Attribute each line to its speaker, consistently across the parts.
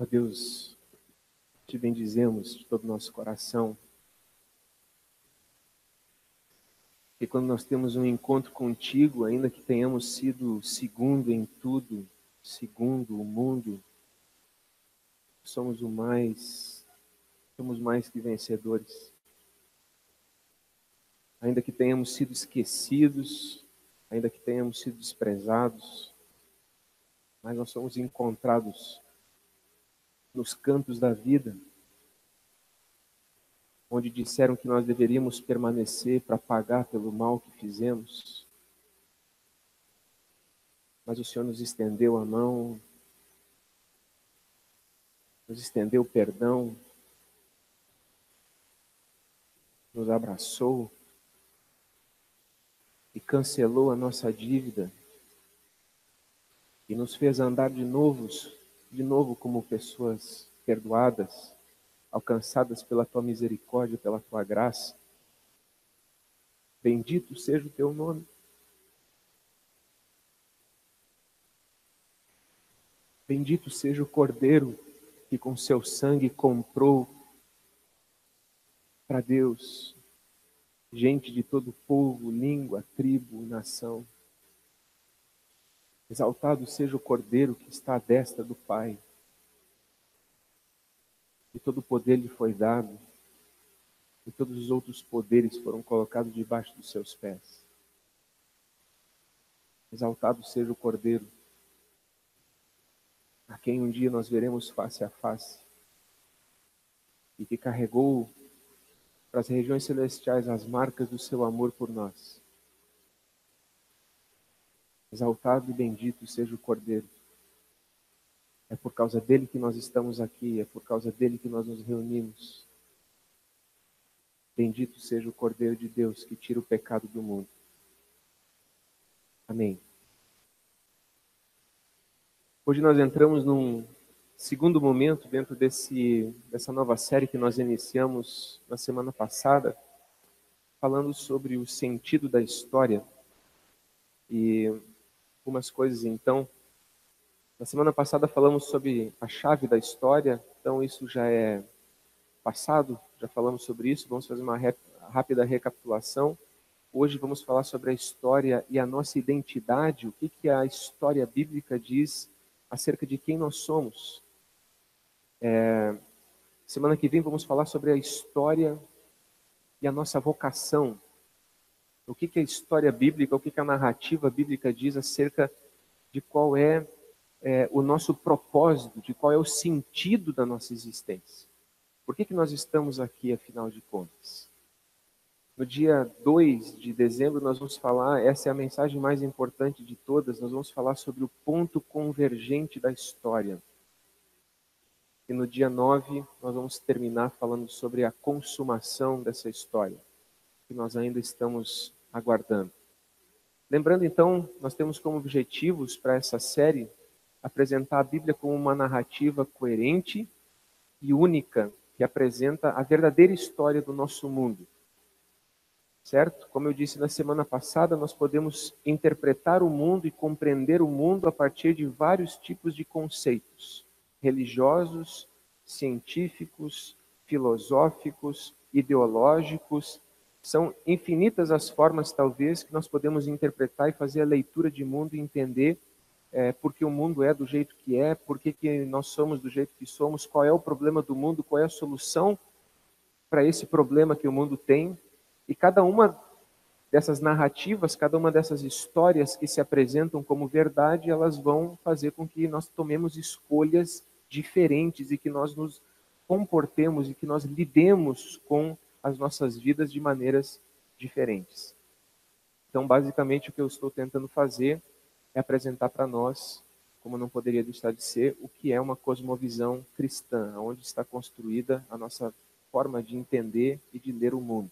Speaker 1: Ó Deus, te bendizemos de todo o nosso coração, que quando nós temos um encontro contigo, ainda que tenhamos sido segundo em tudo, segundo o mundo, somos mais que vencedores. Ainda que tenhamos sido esquecidos, ainda que tenhamos sido desprezados, mas nós somos encontrados nos cantos da vida, onde disseram que nós deveríamos permanecer para pagar pelo mal que fizemos. Mas o Senhor nos estendeu a mão, nos estendeu o perdão, nos abraçou e cancelou a nossa dívida e nos fez andar de novo como pessoas perdoadas, alcançadas pela tua misericórdia, pela tua graça. Bendito seja o teu nome. Bendito seja o Cordeiro que com seu sangue comprou para Deus gente de todo povo, língua, tribo, nação. Exaltado seja o Cordeiro que está à destra do Pai. E todo o poder lhe foi dado, e todos os outros poderes foram colocados debaixo dos seus pés. Exaltado seja o Cordeiro, a quem um dia nós veremos face a face, e que carregou para as regiões celestiais as marcas do seu amor por nós. Exaltado e bendito seja o Cordeiro. É por causa dele que nós estamos aqui, é por causa dele que nós nos reunimos. Bendito seja o Cordeiro de Deus que tira o pecado do mundo. Amém. Hoje nós entramos num segundo momento dentro dessa nova série que nós iniciamos na semana passada, falando sobre o sentido da história e algumas coisas. Então, na semana passada falamos sobre a chave da história, então isso já é passado, já falamos sobre isso, vamos fazer uma rápida recapitulação. Hoje vamos falar sobre a história e a nossa identidade, o que a história bíblica diz acerca de quem nós somos. Semana que vem vamos falar sobre a história e a nossa vocação. O que a história bíblica, o que a narrativa bíblica diz acerca de qual é o nosso propósito, de qual é o sentido da nossa existência. Por que nós estamos aqui, afinal de contas? No dia 2 de dezembro nós vamos falar, essa é a mensagem mais importante de todas, nós vamos falar sobre o ponto convergente da história. E no dia 9 nós vamos terminar falando sobre a consumação dessa história, que nós ainda estamos aguardando. Lembrando então, nós temos como objetivos para essa série apresentar a Bíblia como uma narrativa coerente e única, que apresenta a verdadeira história do nosso mundo. Certo? Como eu disse na semana passada, nós podemos interpretar o mundo e compreender o mundo a partir de vários tipos de conceitos: religiosos, científicos, filosóficos, ideológicos. São infinitas as formas, talvez, que nós podemos interpretar e fazer a leitura de mundo e entender por que o mundo é do jeito que é, por que nós somos do jeito que somos, qual é o problema do mundo, qual é a solução para esse problema que o mundo tem. E cada uma dessas narrativas, cada uma dessas histórias que se apresentam como verdade, elas vão fazer com que nós tomemos escolhas diferentes e que nós nos comportemos e que nós lidemos com as nossas vidas de maneiras diferentes. Então, basicamente, o que eu estou tentando fazer é apresentar para nós, como não poderia deixar de ser, o que é uma cosmovisão cristã, onde está construída a nossa forma de entender e de ler o mundo.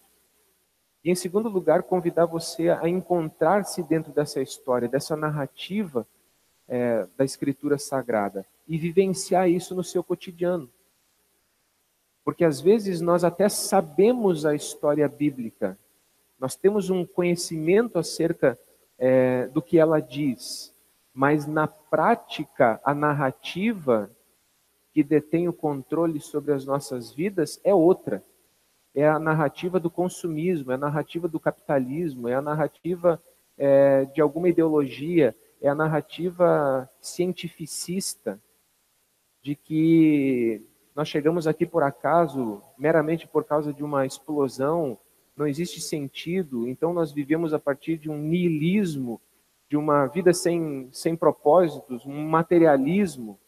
Speaker 1: E, em segundo lugar, convidar você a encontrar-se dentro dessa história, dessa narrativa da Escritura Sagrada e vivenciar isso no seu cotidiano. Porque, às vezes, nós até sabemos a história bíblica, nós temos um conhecimento acerca do que ela diz, mas, na prática, a narrativa que detém o controle sobre as nossas vidas é outra. É a narrativa do consumismo, é a narrativa do capitalismo, é a narrativa de alguma ideologia, é a narrativa cientificista de que nós chegamos aqui por acaso, meramente por causa de uma explosão, não existe sentido, então nós vivemos a partir de um niilismo, de uma vida sem propósitos, um materialismo.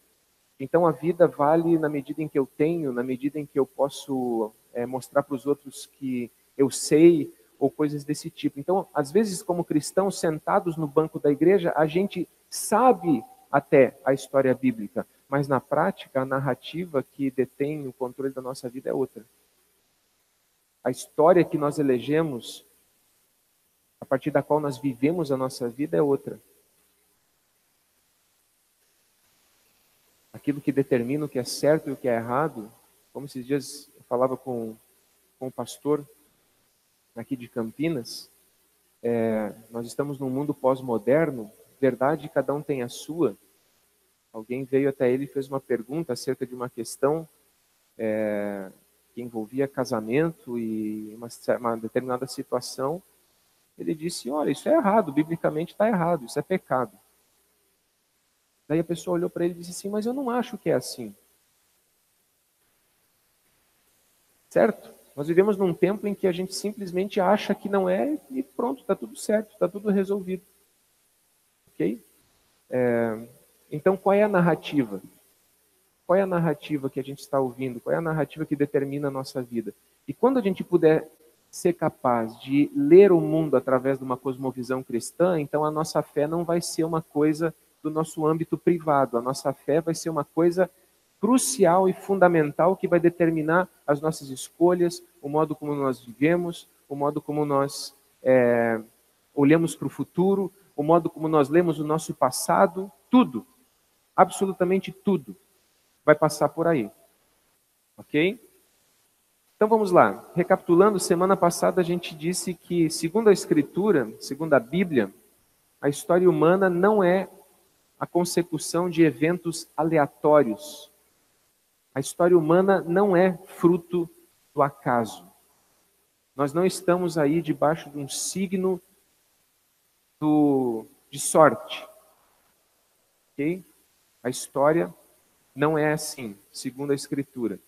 Speaker 1: Então a vida vale na medida em que eu tenho, na medida em que eu posso mostrar para os outros que eu sei, ou coisas desse tipo. Então, às vezes, como cristãos sentados no banco da igreja, a gente sabe até a história bíblica, mas na prática, a narrativa que detém o controle da nossa vida é outra. A história que nós elegemos, a partir da qual nós vivemos a nossa vida, é outra. Aquilo que determina o que é certo e o que é errado, como esses dias eu falava com o pastor aqui de Campinas, nós estamos num mundo pós-moderno, verdade, cada um tem a sua. Alguém veio até ele e fez uma pergunta acerca de uma questão que envolvia casamento e uma determinada situação. Ele disse, olha, isso é errado, biblicamente está errado, isso é pecado. Daí a pessoa olhou para ele e disse assim, mas eu não acho que é assim. Certo? Nós vivemos num tempo em que a gente simplesmente acha que não é e pronto, está tudo certo, está tudo resolvido. Ok? Então, qual é a narrativa? Qual é a narrativa que a gente está ouvindo? Qual é a narrativa que determina a nossa vida? E quando a gente puder ser capaz de ler o mundo através de uma cosmovisão cristã, então a nossa fé não vai ser uma coisa do nosso âmbito privado. A nossa fé vai ser uma coisa crucial e fundamental que vai determinar as nossas escolhas, o modo como nós vivemos, o modo como nós olhamos para o futuro, o modo como nós lemos o nosso passado, tudo, absolutamente tudo, vai passar por aí. Ok? Então vamos lá. Recapitulando, semana passada a gente disse que, segundo a Escritura, segundo a Bíblia, a história humana não é a consecução de eventos aleatórios. A história humana não é fruto do acaso. Nós não estamos aí debaixo de um signo de sorte. Ok? A história não é assim, segundo a Escritura.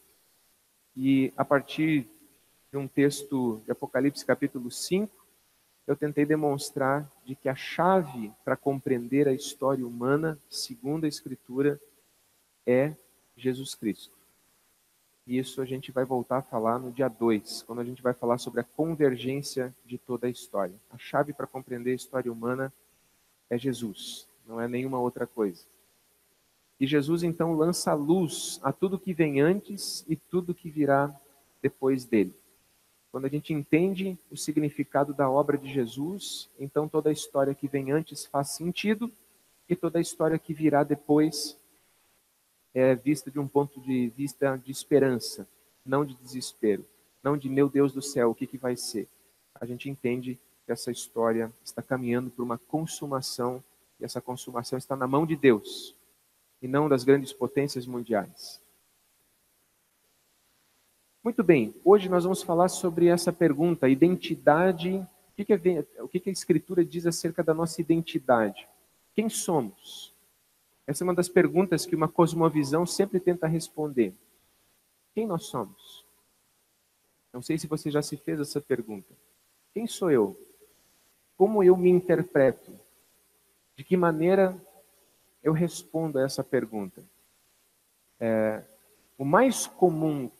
Speaker 1: E a partir de um texto de Apocalipse capítulo 5, eu tentei demonstrar de que a chave para compreender a história humana, segundo a Escritura, é Jesus Cristo. E isso a gente vai voltar a falar no dia 2, quando a gente vai falar sobre a convergência de toda a história. A chave para compreender a história humana é Jesus, não é nenhuma outra coisa. E Jesus então lança luz a tudo que vem antes e tudo que virá depois dele. Quando a gente entende o significado da obra de Jesus, então toda a história que vem antes faz sentido e toda a história que virá depois é vista de um ponto de vista de esperança, não de desespero, não de meu Deus do céu, o que vai ser. A gente entende que essa história está caminhando para uma consumação e essa consumação está na mão de Deus e não das grandes potências mundiais. Muito bem, hoje nós vamos falar sobre essa pergunta, identidade, o que a Escritura diz acerca da nossa identidade? Quem somos? Essa é uma das perguntas que uma cosmovisão sempre tenta responder. Quem nós somos? Não sei se você já se fez essa pergunta. Quem sou eu? Como eu me interpreto? De que maneira eu respondo a essa pergunta? O mais comum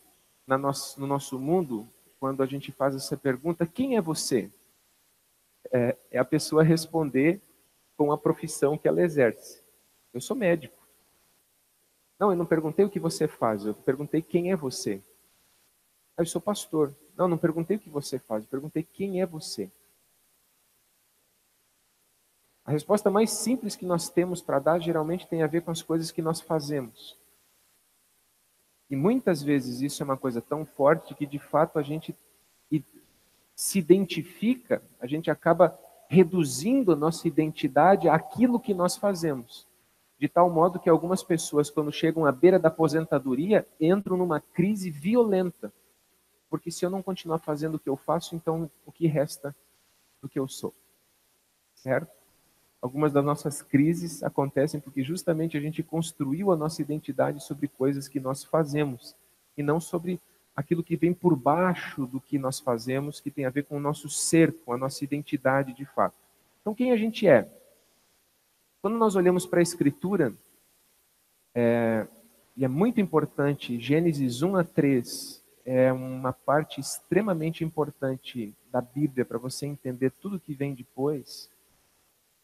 Speaker 1: no nosso mundo, quando a gente faz essa pergunta, quem é você? É a pessoa responder com a profissão que ela exerce. Eu sou médico. Não, eu não perguntei o que você faz, eu perguntei quem é você. Eu sou pastor. Não, não perguntei o que você faz, eu perguntei quem é você. A resposta mais simples que nós temos para dar geralmente tem a ver com as coisas que nós fazemos. E muitas vezes isso é uma coisa tão forte que de fato a gente se identifica, a gente acaba reduzindo a nossa identidade àquilo que nós fazemos. De tal modo que algumas pessoas, quando chegam à beira da aposentadoria, entram numa crise violenta. Porque se eu não continuar fazendo o que eu faço, então o que resta do que eu sou? Certo? Algumas das nossas crises acontecem porque justamente a gente construiu a nossa identidade sobre coisas que nós fazemos e não sobre aquilo que vem por baixo do que nós fazemos, que tem a ver com o nosso ser, com a nossa identidade de fato. Então, quem a gente é? Quando nós olhamos para a Escritura, e é muito importante, Gênesis 1 a 3 é uma parte extremamente importante da Bíblia para você entender tudo que vem depois.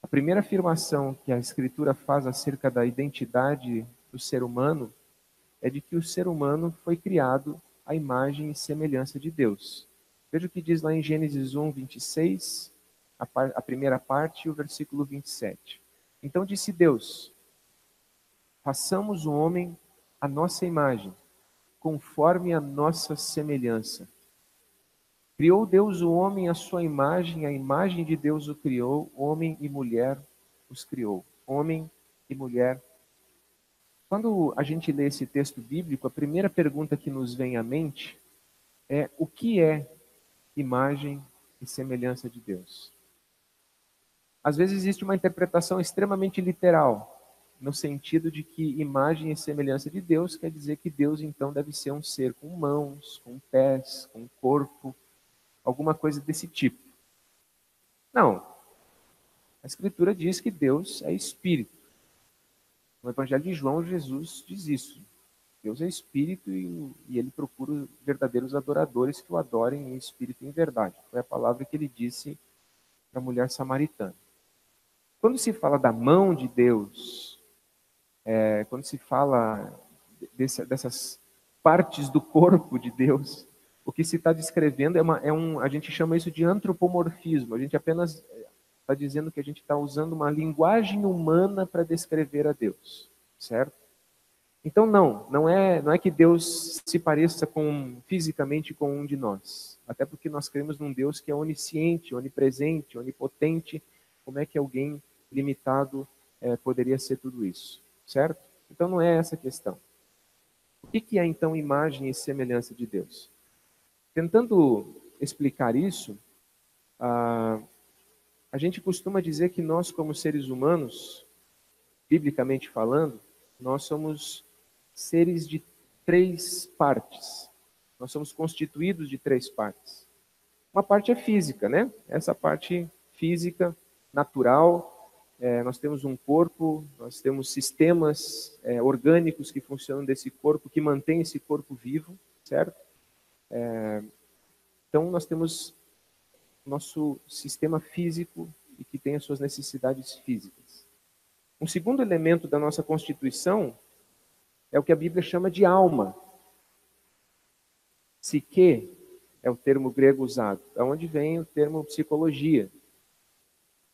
Speaker 1: A primeira afirmação que a Escritura faz acerca da identidade do ser humano é de que o ser humano foi criado à imagem e semelhança de Deus. Veja o que diz lá em Gênesis 1, 26, a primeira parte e o versículo 27. Então disse Deus: façamos o homem à nossa imagem, conforme a nossa semelhança. Criou Deus o homem à sua imagem, a imagem de Deus o criou, homem e mulher os criou. Homem e mulher. Quando a gente lê esse texto bíblico, a primeira pergunta que nos vem à mente é: o que é imagem e semelhança de Deus? Às vezes existe uma interpretação extremamente literal, no sentido de que imagem e semelhança de Deus quer dizer que Deus então deve ser um ser com mãos, com pés, com corpo, alguma coisa desse tipo. Não. A Escritura diz que Deus é espírito. No Evangelho de João, Jesus diz isso. Deus é espírito e ele procura verdadeiros adoradores que o adorem em espírito e em verdade. Foi a palavra que ele disse para a mulher samaritana. Quando se fala da mão de Deus, quando se fala dessas partes do corpo de Deus, o que se está descrevendo a gente chama isso de antropomorfismo. A gente apenas está dizendo que a gente está usando uma linguagem humana para descrever a Deus, certo? Então não é que Deus se pareça fisicamente com um de nós. Até porque nós cremos num Deus que é onisciente, onipresente, onipotente. Como é que alguém limitado poderia ser tudo isso, certo? Então não é essa a questão. O que é então imagem e semelhança de Deus? Tentando explicar isso, a gente costuma dizer que nós, como seres humanos, biblicamente falando, nós somos seres de três partes. Nós somos constituídos de três partes. Uma parte é física, né? Essa parte física, natural. Nós temos um corpo, nós temos sistemas orgânicos que funcionam desse corpo, que mantêm esse corpo vivo, certo? Então, nós temos nosso sistema físico e que tem as suas necessidades físicas. Um segundo elemento da nossa constituição é o que a Bíblia chama de alma. Psique é o termo grego usado, da onde vem o termo psicologia.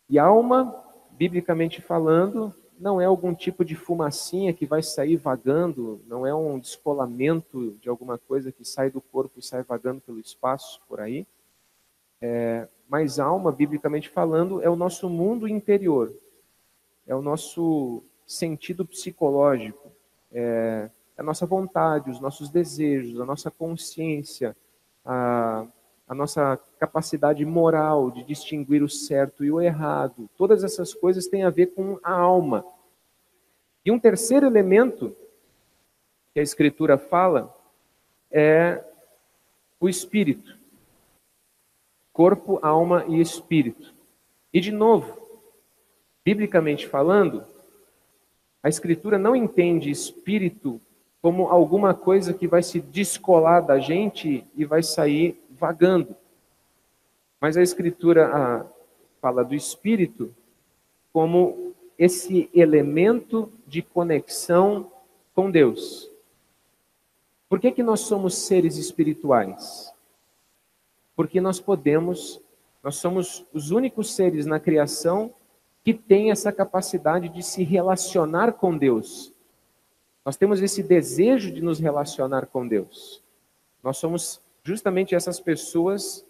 Speaker 1: E alma, biblicamente falando, não é algum tipo de fumacinha que vai sair vagando, não é um descolamento de alguma coisa que sai do corpo e sai vagando pelo espaço por aí. Mas alma, biblicamente falando, é o nosso mundo interior, é o nosso sentido psicológico, é a nossa vontade, os nossos desejos, a nossa consciência, a nossa capacidade moral de distinguir o certo e o errado. Todas essas coisas têm a ver com a alma. E um terceiro elemento que a Escritura fala é o espírito. Corpo, alma e espírito. E de novo, biblicamente falando, a Escritura não entende espírito como alguma coisa que vai se descolar da gente e vai sair vagando. Mas a Escritura fala do espírito como esse elemento de conexão com Deus. Por que nós somos seres espirituais? Porque nós somos os únicos seres na criação que têm essa capacidade de se relacionar com Deus. Nós temos esse desejo de nos relacionar com Deus. Nós somos justamente essas pessoas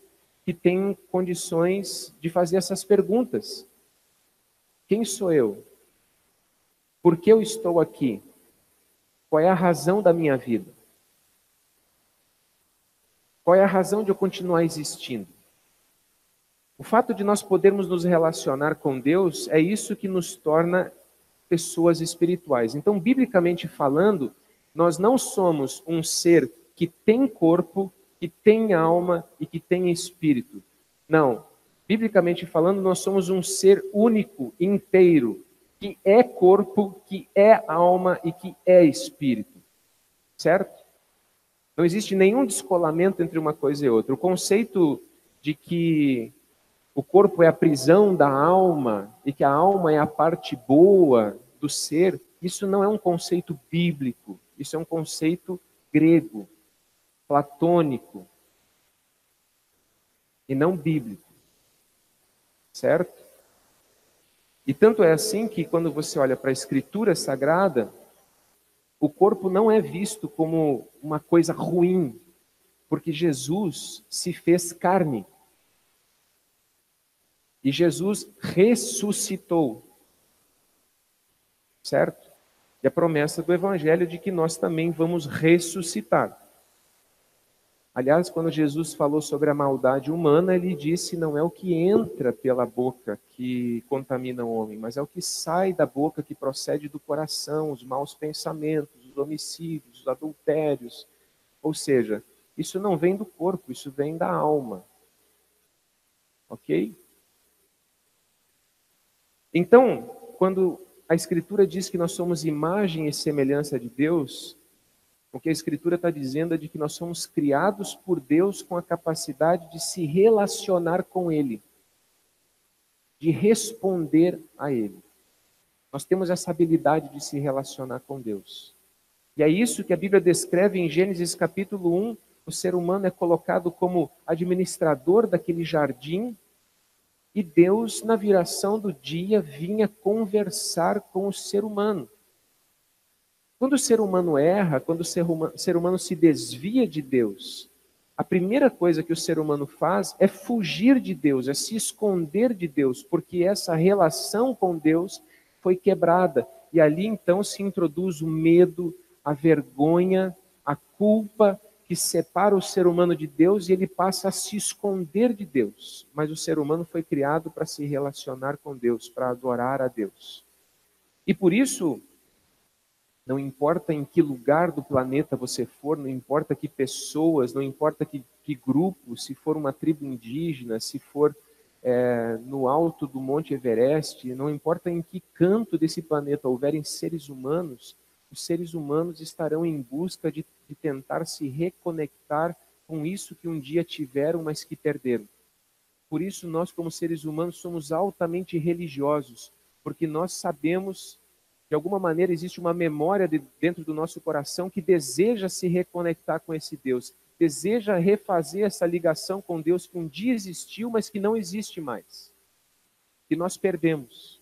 Speaker 1: que têm condições de fazer essas perguntas. Quem sou eu? Por que eu estou aqui? Qual é a razão da minha vida? Qual é a razão de eu continuar existindo? O fato de nós podermos nos relacionar com Deus é isso que nos torna pessoas espirituais. Então, biblicamente falando, nós não somos um ser que tem corpo, que tem alma e que tem espírito. Não. Biblicamente falando, nós somos um ser único, inteiro, que é corpo, que é alma e que é espírito. Certo? Não existe nenhum descolamento entre uma coisa e outra. O conceito de que o corpo é a prisão da alma e que a alma é a parte boa do ser, isso não é um conceito bíblico, isso é um conceito grego, platônico e não bíblico, certo? E tanto é assim que quando você olha para a Escritura Sagrada, o corpo não é visto como uma coisa ruim, porque Jesus se fez carne. E Jesus ressuscitou, certo? E a promessa do Evangelho é de que nós também vamos ressuscitar. Aliás, quando Jesus falou sobre a maldade humana, ele disse: não é o que entra pela boca que contamina o homem, mas é o que sai da boca, que procede do coração, os maus pensamentos, os homicídios, os adultérios. Ou seja, isso não vem do corpo, isso vem da alma. Ok? Então, quando a Escritura diz que nós somos imagem e semelhança de Deus, o que a Escritura está dizendo é de que nós somos criados por Deus com a capacidade de se relacionar com Ele, de responder a Ele. Nós temos essa habilidade de se relacionar com Deus. E é isso que a Bíblia descreve em Gênesis capítulo 1. O ser humano é colocado como administrador daquele jardim. E Deus, na viração do dia, vinha conversar com o ser humano. Quando o ser humano erra, quando o ser humano se desvia de Deus, a primeira coisa que o ser humano faz é fugir de Deus, é se esconder de Deus, porque essa relação com Deus foi quebrada. E ali então se introduz o medo, a vergonha, a culpa, que separa o ser humano de Deus e ele passa a se esconder de Deus. Mas o ser humano foi criado para se relacionar com Deus, para adorar a Deus. E por isso, não importa em que lugar do planeta você for, não importa que pessoas, não importa que grupo, se for uma tribo indígena, se for no alto do Monte Everest, não importa em que canto desse planeta houverem seres humanos, os seres humanos estarão em busca de tentar se reconectar com isso que um dia tiveram, mas que perderam. Por isso, nós, como seres humanos, somos altamente religiosos, porque nós sabemos, de alguma maneira, existe uma memória dentro do nosso coração que deseja se reconectar com esse Deus, deseja refazer essa ligação com Deus que um dia existiu, mas que não existe mais, que nós perdemos.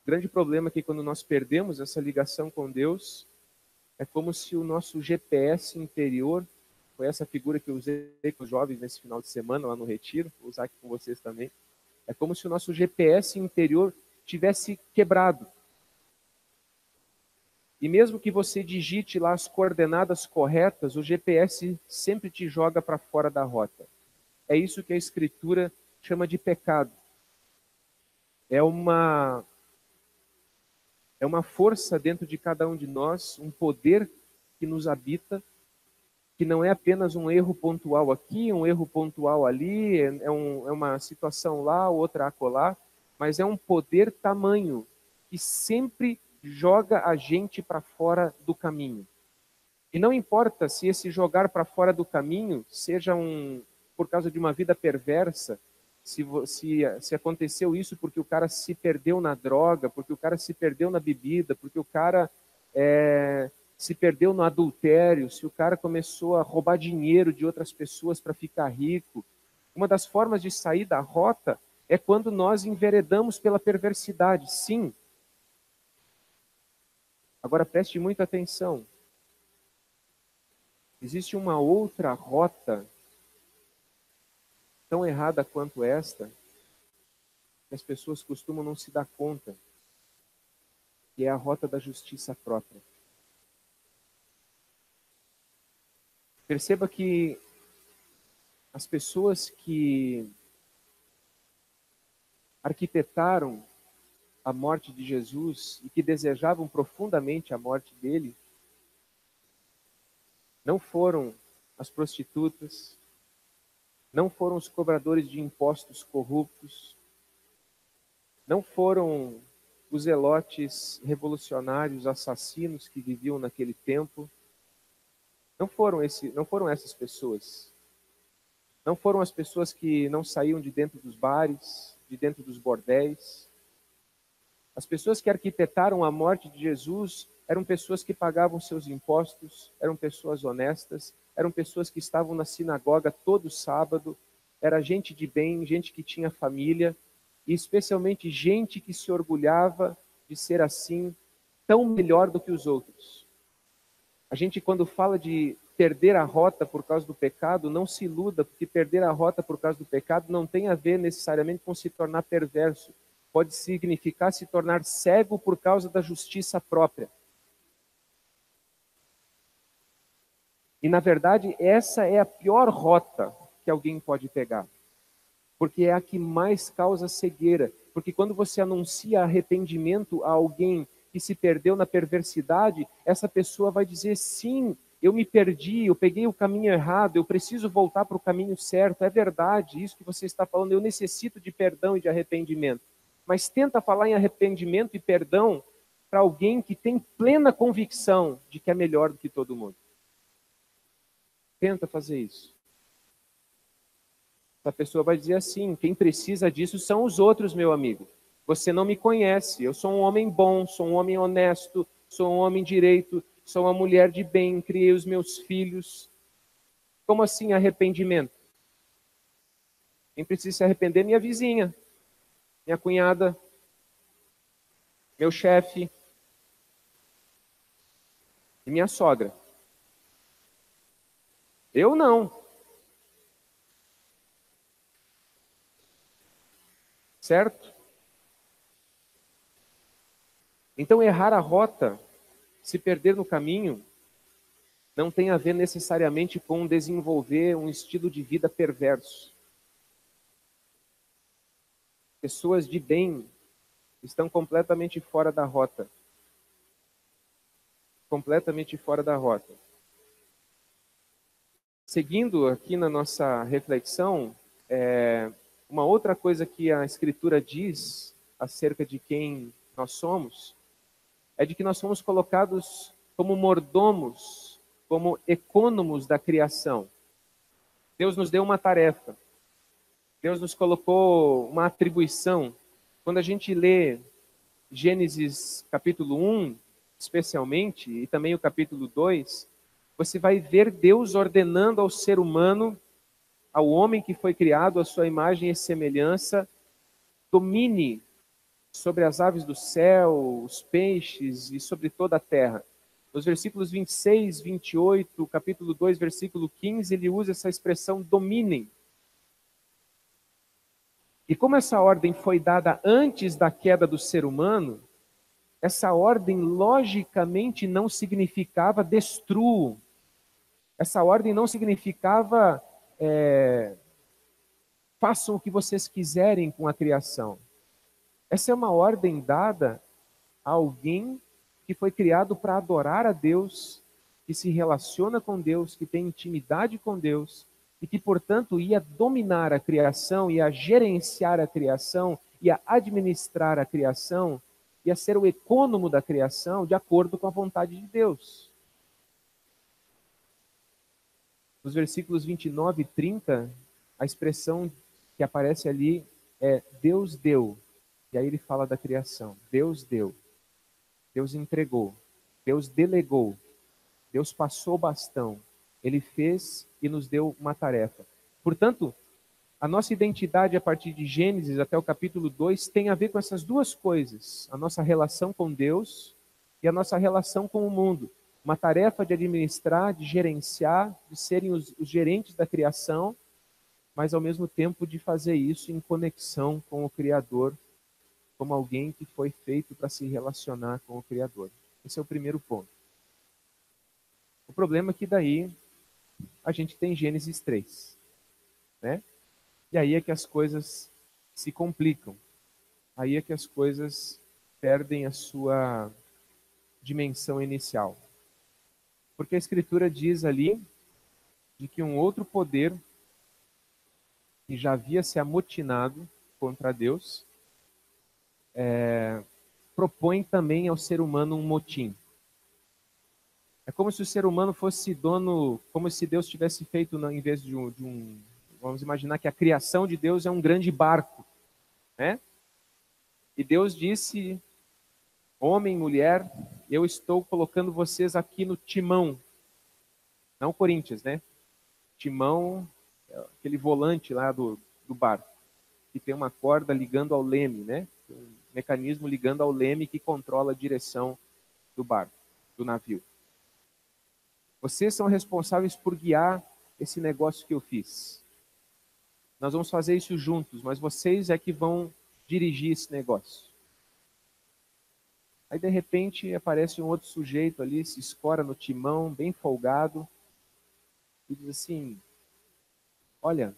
Speaker 1: O grande problema é que quando nós perdemos essa ligação com Deus, é como se o nosso GPS interior, foi essa figura que eu usei com os jovens nesse final de semana lá no retiro, vou usar aqui com vocês também, é como se o nosso GPS interior tivesse quebrado. E mesmo que você digite lá as coordenadas corretas, o GPS sempre te joga para fora da rota. É isso que a Escritura chama de pecado. É uma força dentro de cada um de nós, um poder que nos habita, que não é apenas um erro pontual aqui, um erro pontual ali, é uma situação lá, outra acolá, mas é um poder tamanho que sempre joga a gente para fora do caminho. E não importa se esse jogar para fora do caminho seja por causa de uma vida perversa, se aconteceu isso porque o cara se perdeu na droga, porque o cara se perdeu na bebida, porque o cara se perdeu no adultério, se o cara começou a roubar dinheiro de outras pessoas para ficar rico. Uma das formas de sair da rota é quando nós enveredamos pela perversidade, sim. Agora preste muita atenção. Existe uma outra rota tão errada quanto esta, que as pessoas costumam não se dar conta. que é a rota da justiça própria. Perceba que as pessoas que arquitetaram a morte de Jesus e que desejavam profundamente a morte dele, não foram as prostitutas, não foram os cobradores de impostos corruptos, não foram os zelotes revolucionários, assassinos que viviam naquele tempo. Não foram essas pessoas. Não foram as pessoas que não saíam de dentro dos bares, de dentro dos bordéis. As pessoas que arquitetaram a morte de Jesus eram pessoas que pagavam seus impostos, eram pessoas honestas, eram pessoas que estavam na sinagoga todo sábado, era gente de bem, gente que tinha família, e especialmente gente que se orgulhava de ser assim, tão melhor do que os outros. A gente, quando fala de perder a rota por causa do pecado, não se iluda, porque perder a rota por causa do pecado não tem a ver necessariamente com se tornar perverso. Pode significar se tornar cego por causa da justiça própria. E, na verdade, essa é a pior rota que alguém pode pegar. Porque é a que mais causa cegueira. Porque quando você anuncia arrependimento a alguém que se perdeu na perversidade, essa pessoa vai dizer, sim, eu me perdi, eu peguei o caminho errado, eu preciso voltar para o caminho certo. É verdade, isso que você está falando, eu necessito de perdão e de arrependimento. Mas tenta falar em arrependimento e perdão para alguém que tem plena convicção de que é melhor do que todo mundo. Tenta fazer isso. Essa pessoa vai dizer assim, quem precisa disso são os outros, meu amigo. Você não me conhece, eu sou um homem bom, sou um homem honesto, sou um homem direito, sou uma mulher de bem, criei os meus filhos. Como assim arrependimento? Quem precisa se arrepender é minha vizinha, minha cunhada, meu chefe e minha sogra. Eu não. Certo? Então, errar a rota, se perder no caminho, não tem a ver necessariamente com desenvolver um estilo de vida perverso. Pessoas de bem estão completamente fora da rota. Completamente fora da rota. Seguindo aqui na nossa reflexão, uma outra coisa que a Escritura diz acerca de quem nós somos, é de que nós somos colocados como mordomos, como ecônomos da criação. Deus nos deu uma tarefa. Deus nos colocou uma atribuição. Quando a gente lê Gênesis capítulo 1, especialmente, e também o capítulo 2, você vai ver Deus ordenando ao ser humano, ao homem que foi criado à sua imagem e semelhança, domine sobre as aves do céu, os peixes e sobre toda a terra. Nos versículos 26, 28, capítulo 2, versículo 15, ele usa essa expressão dominem. E como essa ordem foi dada antes da queda do ser humano, essa ordem logicamente não significava destruam. Essa ordem não significava façam o que vocês quiserem com a criação. Essa é uma ordem dada a alguém que foi criado para adorar a Deus, que se relaciona com Deus, que tem intimidade com Deus e que, portanto, ia dominar a criação, ia gerenciar a criação, ia administrar a criação, ia ser o ecônomo da criação de acordo com a vontade de Deus. Nos versículos 29 e 30, a expressão que aparece ali é Deus deu. E aí ele fala da criação. Deus deu. Deus entregou. Deus delegou. Deus passou o bastão. Ele fez e nos deu uma tarefa. Portanto, a nossa identidade a partir de Gênesis até o capítulo 2 tem a ver com essas duas coisas. A nossa relação com Deus e a nossa relação com o mundo. Uma tarefa de administrar, de gerenciar, de serem os gerentes da criação, mas ao mesmo tempo de fazer isso em conexão com o Criador como alguém que foi feito para se relacionar com o Criador. Esse é o primeiro ponto. O problema é que daí a gente tem Gênesis 3, né? E aí é que as coisas se complicam. Aí é que as coisas perdem a sua dimensão inicial. Porque a Escritura diz ali de que um outro poder que já havia se amotinado contra Deus propõe também ao ser humano um motim. É como se o ser humano fosse dono, como se Deus tivesse feito, em vez de um, vamos imaginar que a criação de Deus é um grande barco, né? E Deus disse, homem, mulher, eu estou colocando vocês aqui no timão, não Corinthians, né? Timão, aquele volante lá do barco, que tem uma corda ligando ao leme, né? Um mecanismo ligando ao leme que controla a direção do barco, do navio. Vocês são responsáveis por guiar esse negócio que eu fiz. Nós vamos fazer isso juntos, mas vocês é que vão dirigir esse negócio. Aí, de repente, aparece um outro sujeito ali, se escora no timão, bem folgado, e diz assim, olha,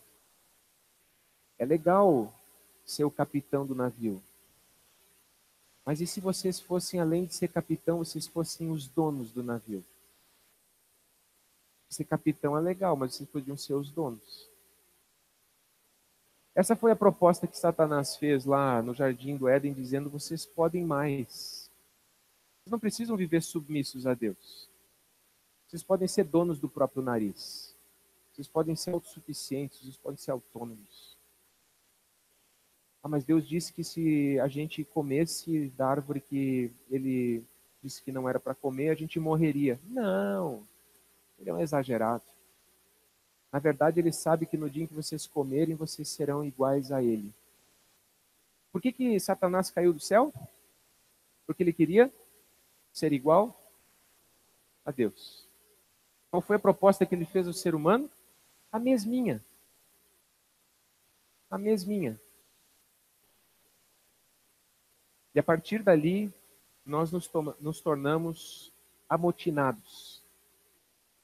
Speaker 1: é legal ser o capitão do navio, mas e se vocês fossem, além de ser capitão, vocês fossem os donos do navio? Ser capitão é legal, mas vocês podiam ser os donos. Essa foi a proposta que Satanás fez lá no Jardim do Éden, dizendo, vocês podem mais. Vocês não precisam viver submissos a Deus. Vocês podem ser donos do próprio nariz. Vocês podem ser autossuficientes, vocês podem ser autônomos. Ah, mas Deus disse que se a gente comesse da árvore que ele disse que não era para comer, a gente morreria. Não, ele é um exagerado. Na verdade, ele sabe que no dia em que vocês comerem, vocês serão iguais a ele. Por que Satanás caiu do céu? Porque ele queria ser igual a Deus. Qual foi a proposta que ele fez ao ser humano? A mesminha. A mesminha. E a partir dali, nós nos tornamos amotinados.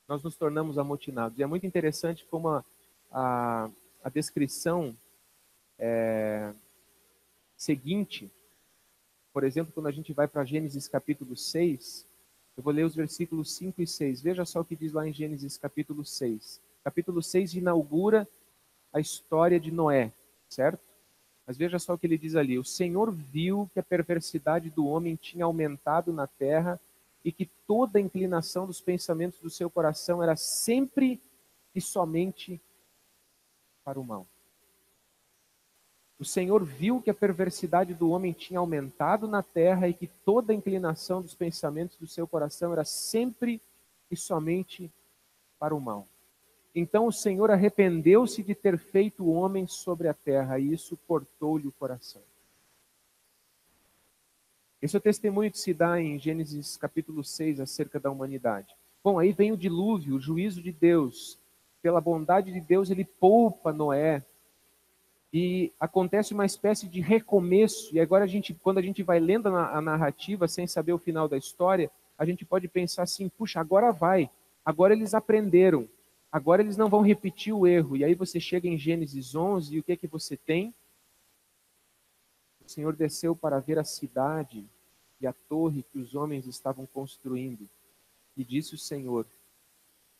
Speaker 1: Nós nos tornamos amotinados. E é muito interessante como a descrição seguinte, por exemplo, quando a gente vai para Gênesis capítulo 6, eu vou ler os versículos 5 e 6. Veja só o que diz lá em Gênesis capítulo 6. Capítulo 6 inaugura a história de Noé, certo? Mas veja só o que ele diz ali. O Senhor viu que a perversidade do homem tinha aumentado na terra e que toda a inclinação dos pensamentos do seu coração era sempre e somente para o mal. O Senhor viu que a perversidade do homem tinha aumentado na terra e que toda a inclinação dos pensamentos do seu coração era sempre e somente para o mal. Então o Senhor arrependeu-se de ter feito o homem sobre a terra, e isso cortou-lhe o coração. Esse é o testemunho que se dá em Gênesis capítulo 6 acerca da humanidade. Bom, aí vem o dilúvio, o juízo de Deus. Pela bondade de Deus, ele poupa Noé. E acontece uma espécie de recomeço. E agora, quando a gente vai lendo a narrativa, sem saber o final da história, a gente pode pensar assim, puxa, agora vai. Agora eles aprenderam. Agora eles não vão repetir o erro. E aí você chega em Gênesis 11 e o que é que você tem? O Senhor desceu para ver a cidade e a torre que os homens estavam construindo. E disse o Senhor,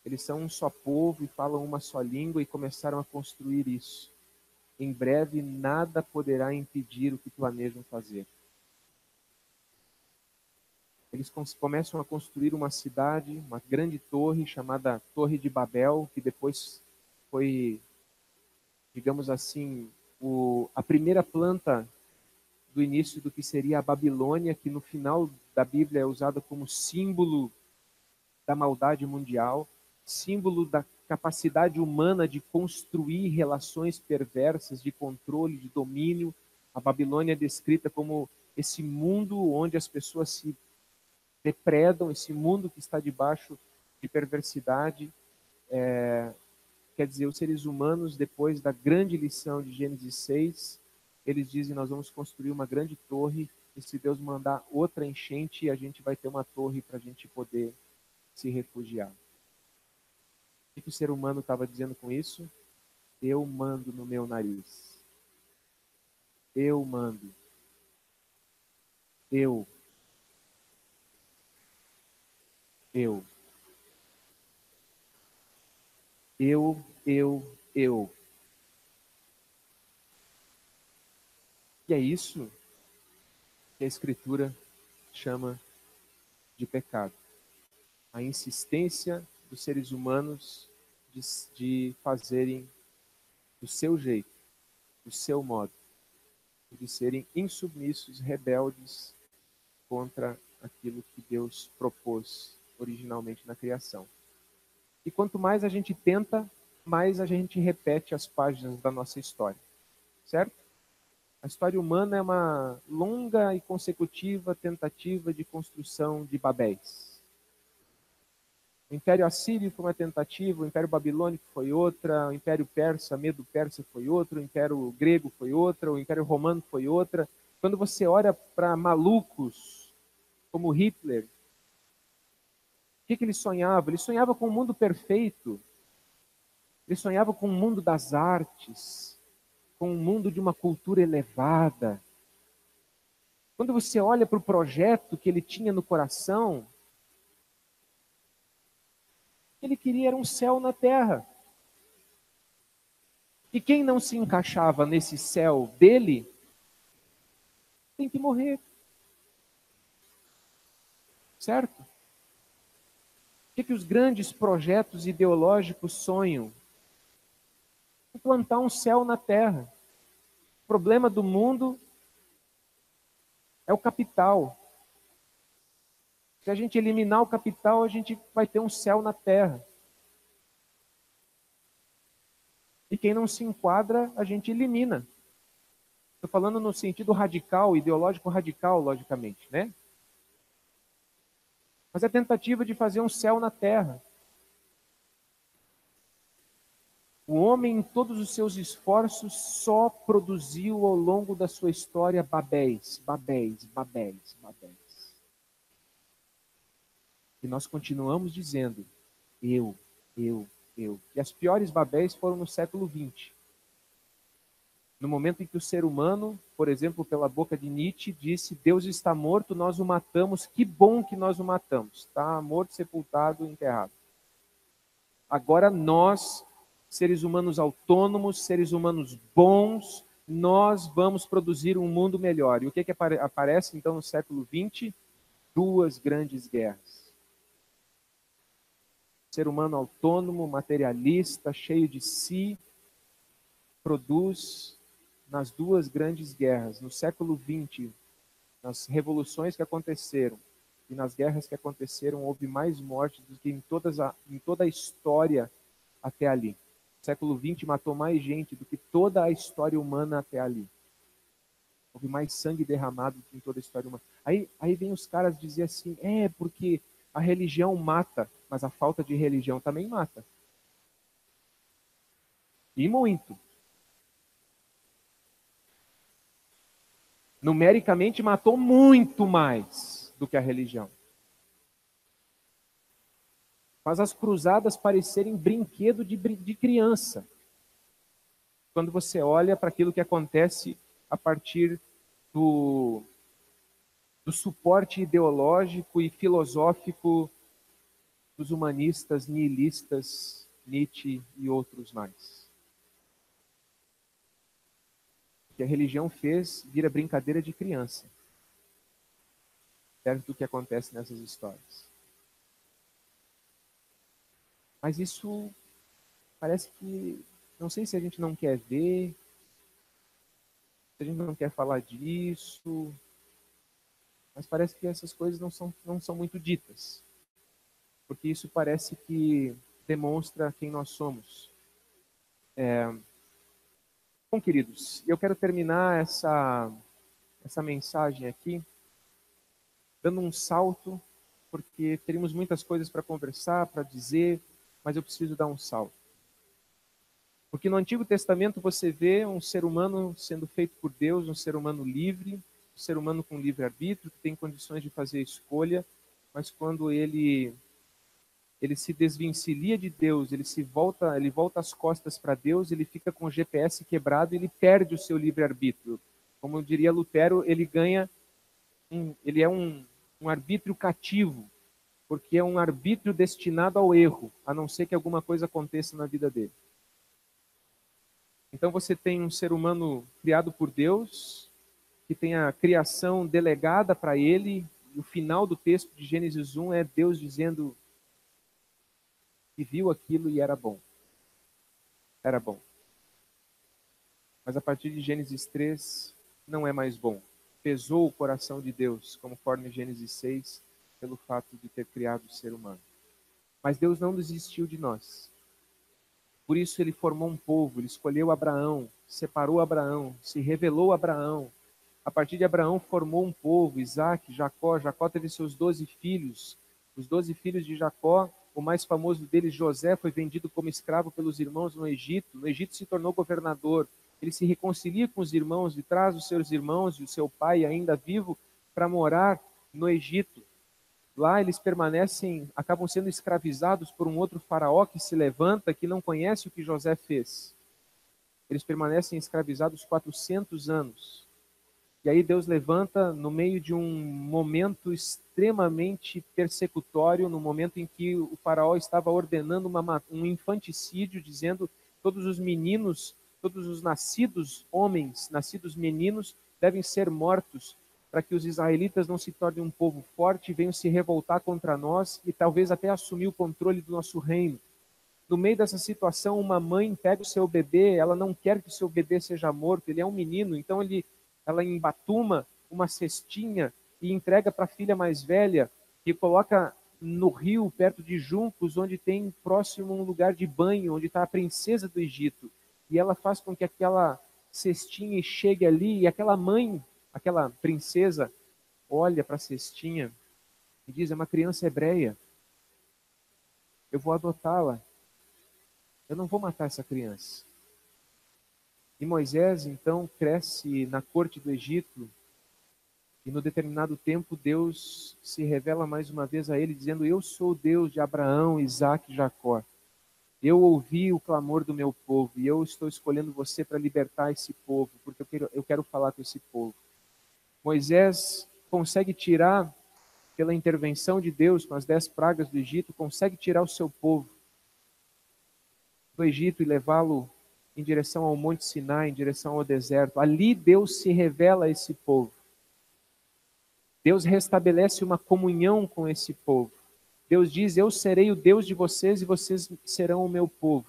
Speaker 1: eles são um só povo e falam uma só língua e começaram a construir isso. Em breve nada poderá impedir o que planejam fazer. Eles começam a construir uma cidade, uma grande torre chamada Torre de Babel, que depois foi, digamos assim, a primeira planta do início do que seria a Babilônia, que no final da Bíblia é usada como símbolo da maldade mundial, símbolo da capacidade humana de construir relações perversas, de controle, de domínio. A Babilônia é descrita como esse mundo onde as pessoas se depredam, esse mundo que está debaixo de perversidade. Quer dizer, os seres humanos, depois da grande lição de Gênesis 6, eles dizem: nós vamos construir uma grande torre, e se Deus mandar outra enchente, a gente vai ter uma torre para a gente poder se refugiar. O que o ser humano estava dizendo com isso? Eu mando no meu nariz. Eu mando. Eu. Eu. Eu. E é isso que a Escritura chama de pecado. A insistência dos seres humanos de fazerem do seu jeito, do seu modo, de serem insubmissos, rebeldes contra aquilo que Deus propôs originalmente na criação. E quanto mais a gente tenta, mais a gente repete as páginas da nossa história, certo? A história humana é uma longa e consecutiva tentativa de construção de Babéis. O Império Assírio foi uma tentativa, o Império Babilônico foi outra, o Império Persa, Medo-Persa foi outra, o Império Grego foi outra, o Império Romano foi outra. Quando você olha para malucos como Hitler, o que ele sonhava? Ele sonhava com um mundo perfeito. Ele sonhava com um mundo das artes, com um mundo de uma cultura elevada. Quando você olha para o projeto que ele tinha no coração, ele queria era um céu na terra. E quem não se encaixava nesse céu dele, tem que morrer. Certo? O que os grandes projetos ideológicos sonham? Implantar um céu na terra. O problema do mundo é o capital. Se a gente eliminar o capital, a gente vai ter um céu na terra. E quem não se enquadra, a gente elimina. Estou falando no sentido radical, ideológico radical, logicamente, né? Mas é a tentativa de fazer um céu na terra. O homem, em todos os seus esforços, só produziu ao longo da sua história Babéis, Babéis, Babéis, Babéis. E nós continuamos dizendo, eu. E as piores Babéis foram no século XX. No momento em que o ser humano, por exemplo, pela boca de Nietzsche, disse: Deus está morto, nós o matamos, que bom que nós o matamos. Está morto, sepultado, enterrado. Agora nós, seres humanos autônomos, seres humanos bons, nós vamos produzir um mundo melhor. E o que aparece então no século XX? Duas grandes guerras. Ser humano autônomo, materialista, cheio de si, produz nas duas grandes guerras, no século XX, nas revoluções que aconteceram e nas guerras que aconteceram, houve mais mortes do que em toda a história até ali. O século XX matou mais gente do que toda a história humana até ali. Houve mais sangue derramado do que em toda a história humana. Aí vem os caras dizer assim, porque a religião mata, mas a falta de religião também mata. E muito. Numericamente matou muito mais do que a religião. Faz as cruzadas parecerem brinquedo de criança. Quando você olha para aquilo que acontece a partir do suporte ideológico e filosófico dos humanistas, nihilistas, Nietzsche e outros mais. O que a religião fez vira brincadeira de criança, perto do que acontece nessas histórias. Mas isso parece que, não sei se a gente não quer ver, se a gente não quer falar disso, mas parece que essas coisas não são muito ditas. Porque isso parece que demonstra quem nós somos. Bom, queridos, eu quero terminar essa mensagem aqui dando um salto, porque teríamos muitas coisas para conversar, para dizer, mas eu preciso dar um salto. Porque no Antigo Testamento você vê um ser humano sendo feito por Deus, um ser humano livre, um ser humano com livre-arbítrio, que tem condições de fazer escolha, mas quando ele se desvencilha de Deus, ele volta as costas para Deus, ele fica com o GPS quebrado, ele perde o seu livre-arbítrio. Como diria Lutero, ele é um arbítrio cativo, porque é um arbítrio destinado ao erro, a não ser que alguma coisa aconteça na vida dele. Então você tem um ser humano criado por Deus, que tem a criação delegada para ele, e o final do texto de Gênesis 1 é Deus dizendo que viu aquilo e era bom. Era bom. Mas a partir de Gênesis 3, não é mais bom. Pesou o coração de Deus, conforme Gênesis 6, pelo fato de ter criado o ser humano. Mas Deus não desistiu de nós. Por isso ele formou um povo, ele escolheu Abraão, separou Abraão, se revelou a Abraão. A partir de Abraão formou um povo, Isaac, Jacó. Jacó teve seus 12 filhos. Os 12 filhos de Jacó, o mais famoso deles, José, foi vendido como escravo pelos irmãos no Egito. No Egito se tornou governador. Ele se reconcilia com os irmãos e traz os seus irmãos e o seu pai ainda vivo para morar no Egito. Lá eles permanecem, acabam sendo escravizados por um outro faraó que se levanta, que não conhece o que José fez. Eles permanecem escravizados 400 anos. E aí Deus levanta no meio de um momento extremamente persecutório, no momento em que o faraó estava ordenando um infanticídio, dizendo todos os meninos, todos os nascidos homens, nascidos meninos, devem ser mortos, para que os israelitas não se tornem um povo forte e venham se revoltar contra nós e talvez até assumir o controle do nosso reino. No meio dessa situação, uma mãe pega o seu bebê, ela não quer que o seu bebê seja morto, ele é um menino, então ela embatuma uma cestinha e entrega para a filha mais velha, que coloca no rio, perto de juncos, onde tem próximo um lugar de banho, onde está a princesa do Egito. E ela faz com que aquela cestinha chegue ali, e aquela mãe, aquela princesa, olha para a cestinha e diz: é uma criança hebreia, eu vou adotá-la, eu não vou matar essa criança. E Moisés, então, cresce na corte do Egito, e no determinado tempo Deus se revela mais uma vez a ele, dizendo: eu sou o Deus de Abraão, Isaque e Jacó. Eu ouvi o clamor do meu povo, e eu estou escolhendo você para libertar esse povo, porque eu quero falar com esse povo. Moisés consegue tirar, pela intervenção de Deus, com as 10 pragas do Egito, consegue tirar o seu povo do Egito e levá-lo em direção ao Monte Sinai, em direção ao deserto. Ali Deus se revela a esse povo. Deus restabelece uma comunhão com esse povo. Deus diz: eu serei o Deus de vocês e vocês serão o meu povo.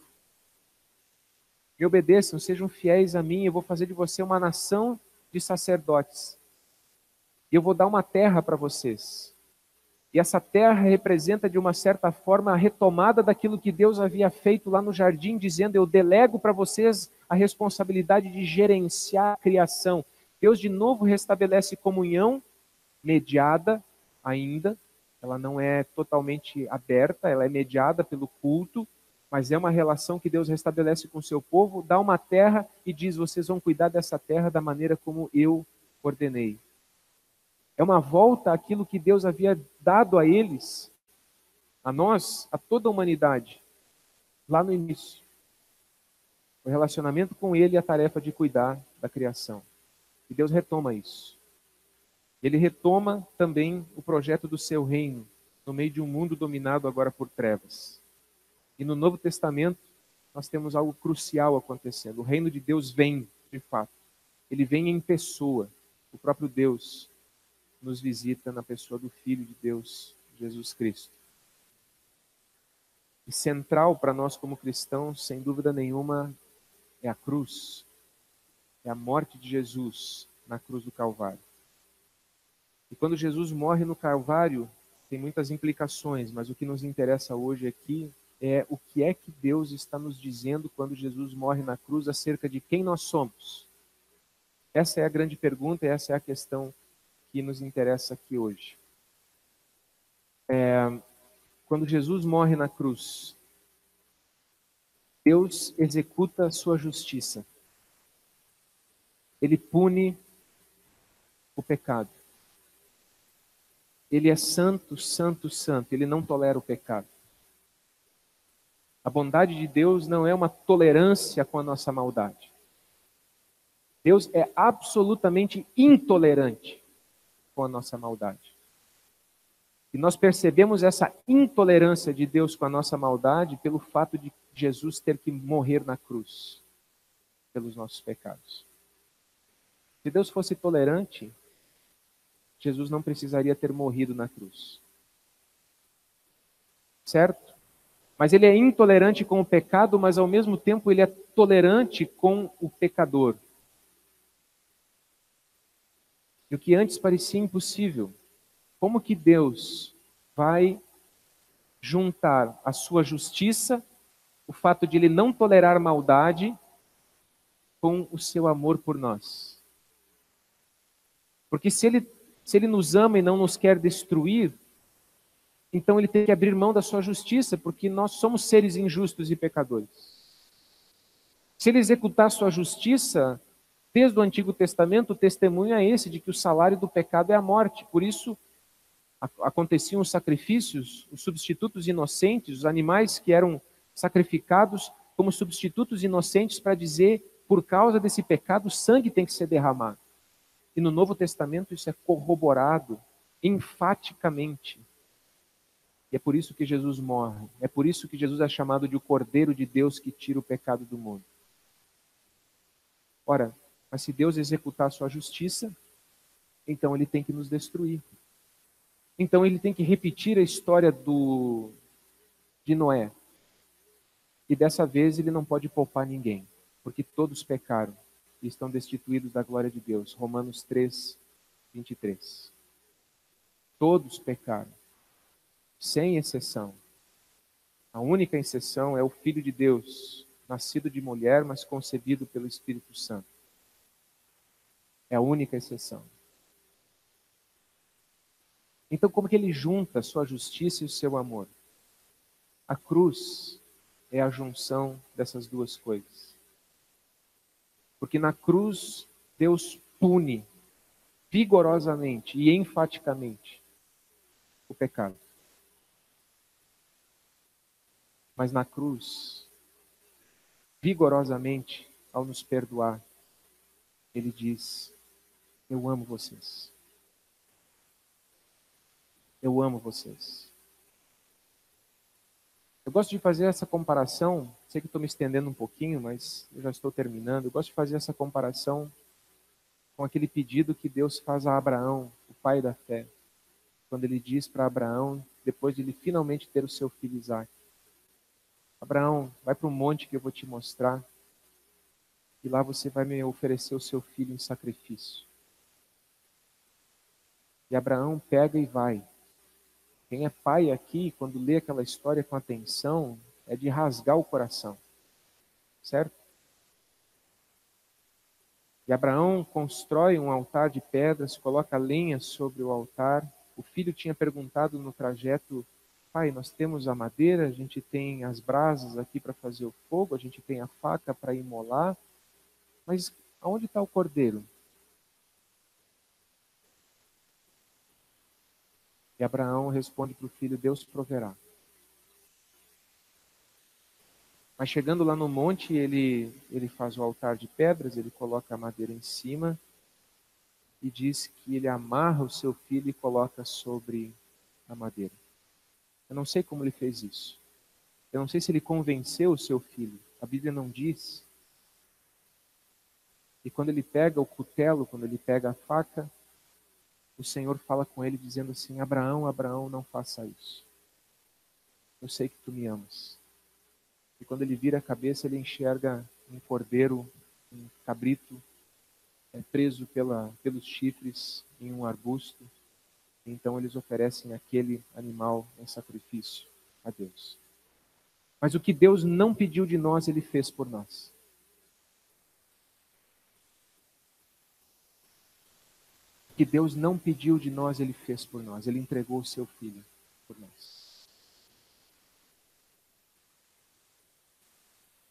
Speaker 1: Me obedeçam, sejam fiéis a mim, eu vou fazer de você uma nação de sacerdotes. E eu vou dar uma terra para vocês. E essa terra representa, de uma certa forma, a retomada daquilo que Deus havia feito lá no jardim, dizendo: eu delego para vocês a responsabilidade de gerenciar a criação. Deus de novo restabelece comunhão, mediada ainda, ela não é totalmente aberta, ela é mediada pelo culto, mas é uma relação que Deus restabelece com o seu povo, dá uma terra e diz: vocês vão cuidar dessa terra da maneira como eu ordenei. É uma volta àquilo que Deus havia dado a eles, a nós, a toda a humanidade, lá no início. O relacionamento com Ele e a tarefa de cuidar da criação. E Deus retoma isso. Ele retoma também o projeto do seu reino, no meio de um mundo dominado agora por trevas. E no Novo Testamento, nós temos algo crucial acontecendo. O reino de Deus vem, de fato. Ele vem em pessoa. O próprio Deus nos visita na pessoa do Filho de Deus, Jesus Cristo. E central para nós como cristãos, sem dúvida nenhuma, é a cruz. É a morte de Jesus na cruz do Calvário. E quando Jesus morre no Calvário, tem muitas implicações, mas o que nos interessa hoje aqui é o que é que Deus está nos dizendo quando Jesus morre na cruz acerca de quem nós somos. Essa é a grande pergunta e essa é a questão que nos interessa aqui hoje. Quando Jesus morre na cruz, Deus executa a sua justiça. Ele pune o pecado. Ele é santo, santo, santo. Ele não tolera o pecado. A bondade de Deus não é uma tolerância com a nossa maldade. Deus é absolutamente intolerante com a nossa maldade. E nós percebemos essa intolerância de Deus com a nossa maldade pelo fato de Jesus ter que morrer na cruz pelos nossos pecados. Se Deus fosse tolerante, Jesus não precisaria ter morrido na cruz. Certo? Mas ele é intolerante com o pecado, mas ao mesmo tempo ele é tolerante com o pecador. E o que antes parecia impossível, como que Deus vai juntar a sua justiça, o fato de ele não tolerar maldade, com o seu amor por nós? Porque se ele nos ama e não nos quer destruir, então ele tem que abrir mão da sua justiça, porque nós somos seres injustos e pecadores. Se ele executar a sua justiça, desde o Antigo Testamento, o testemunho é esse, de que o salário do pecado é a morte. Por isso, aconteciam os sacrifícios, os substitutos inocentes, os animais que eram sacrificados como substitutos inocentes para dizer, por causa desse pecado, o sangue tem que ser derramado. E no Novo Testamento isso é corroborado enfaticamente. E é por isso que Jesus morre. É por isso que Jesus é chamado de o Cordeiro de Deus que tira o pecado do mundo. Ora, mas se Deus executar a sua justiça, então ele tem que nos destruir. Então ele tem que repetir a história de Noé. E dessa vez ele não pode poupar ninguém, porque todos pecaram e estão destituídos da glória de Deus. Romanos 3, 23. Todos pecaram, sem exceção. A única exceção é o Filho de Deus, nascido de mulher, mas concebido pelo Espírito Santo. É a única exceção. Então, como que ele junta a sua justiça e o seu amor? A cruz é a junção dessas duas coisas. Porque na cruz, Deus pune vigorosamente e enfaticamente o pecado. Mas na cruz, vigorosamente, ao nos perdoar, ele diz: eu amo vocês. Eu amo vocês. Eu gosto de fazer essa comparação, sei que estou me estendendo um pouquinho, mas eu já estou terminando. Eu gosto de fazer essa comparação com aquele pedido que Deus faz a Abraão, o pai da fé, quando ele diz para Abraão, depois de ele finalmente ter o seu filho Isaque: Abraão, vai para um monte que eu vou te mostrar, e lá você vai me oferecer o seu filho em sacrifício. E Abraão pega e vai. Quem é pai aqui, quando lê aquela história com atenção, é de rasgar o coração. Certo? E Abraão constrói um altar de pedras, coloca lenha sobre o altar. O filho tinha perguntado no trajeto: pai, nós temos a madeira, a gente tem as brasas aqui para fazer o fogo, a gente tem a faca para imolar, mas aonde está o cordeiro? E Abraão responde para o filho: Deus proverá. Mas chegando lá no monte, ele faz o altar de pedras, ele coloca a madeira em cima e diz que ele amarra o seu filho e coloca sobre a madeira. Eu não sei como ele fez isso. Eu não sei se ele convenceu o seu filho. A Bíblia não diz. E quando ele pega o cutelo, quando ele pega a faca, o Senhor fala com ele dizendo assim: Abraão, Abraão, não faça isso. Eu sei que tu me amas. E quando ele vira a cabeça, ele enxerga um cordeiro, um cabrito, preso pelos chifres em um arbusto. Então eles oferecem aquele animal em sacrifício a Deus. Mas o que Deus não pediu de nós, ele fez por nós. O que Deus não pediu de nós, ele fez por nós. Ele entregou o seu filho por nós.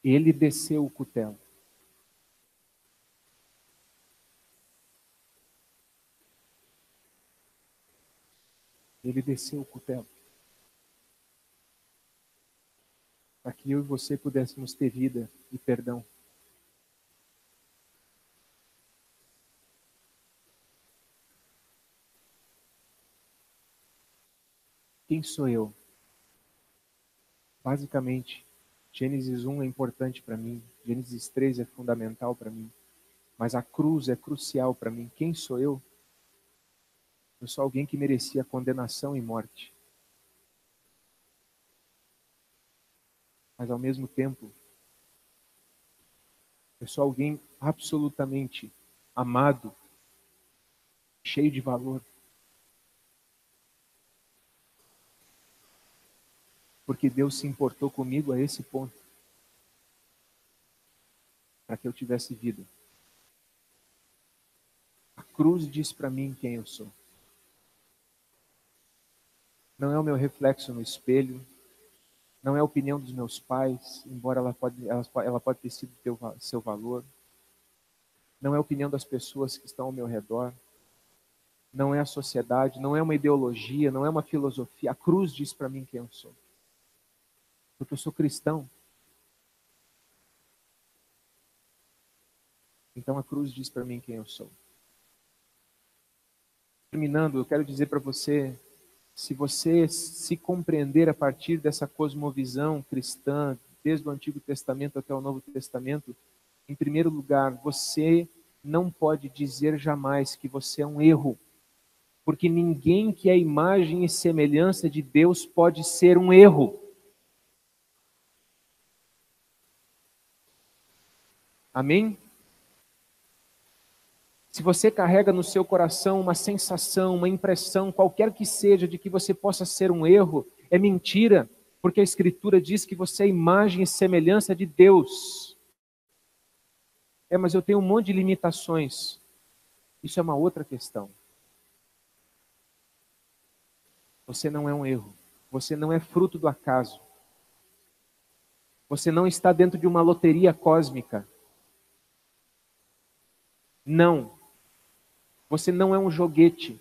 Speaker 1: Ele desceu o cutelo. Ele desceu o cutelo. Para que eu e você pudéssemos ter vida e perdão. Quem sou eu? Basicamente, Gênesis 1 é importante para mim, Gênesis 3 é fundamental para mim, mas a cruz é crucial para mim. Quem sou eu? Eu sou alguém que merecia condenação e morte. Mas ao mesmo tempo, eu sou alguém absolutamente amado, cheio de valor. Porque Deus se importou comigo a esse ponto. Para que eu tivesse vida. A cruz diz para mim quem eu sou. Não é o meu reflexo no espelho. Não é a opinião dos meus pais, embora ela pode ter sido seu valor. Não é a opinião das pessoas que estão ao meu redor. Não é a sociedade, não é uma ideologia, não é uma filosofia. A cruz diz para mim quem eu sou. Porque eu sou cristão. Então a cruz diz para mim quem eu sou. Terminando, eu quero dizer para você, se você se compreender a partir dessa cosmovisão cristã, desde o Antigo Testamento até o Novo Testamento, em primeiro lugar, você não pode dizer jamais que você é um erro, porque ninguém que é imagem e semelhança de Deus pode ser um erro. Amém? Se você carrega no seu coração uma sensação, uma impressão, qualquer que seja, de que você possa ser um erro, é mentira, porque a Escritura diz que você é imagem e semelhança de Deus. Mas eu tenho um monte de limitações. Isso é uma outra questão. Você não é um erro. Você não é fruto do acaso. Você não está dentro de uma loteria cósmica. Não. Você não é um joguete.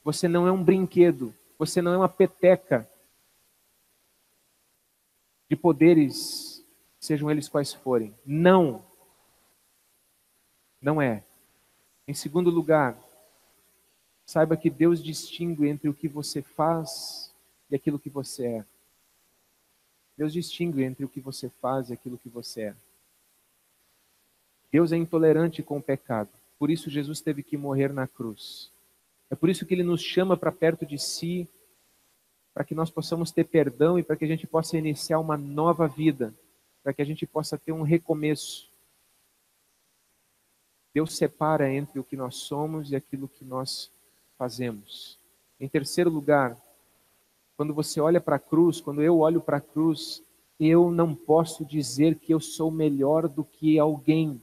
Speaker 1: Você não é um brinquedo. Você não é uma peteca de poderes, sejam eles quais forem. Não. Não é. Em segundo lugar, saiba que Deus distingue entre o que você faz e aquilo que você é. Deus distingue entre o que você faz e aquilo que você é. Deus é intolerante com o pecado. Por isso Jesus teve que morrer na cruz. É por isso que Ele nos chama para perto de si, para que nós possamos ter perdão e para que a gente possa iniciar uma nova vida, para que a gente possa ter um recomeço. Deus separa entre o que nós somos e aquilo que nós fazemos. Em terceiro lugar, quando você olha para a cruz, quando eu olho para a cruz, eu não posso dizer que eu sou melhor do que alguém.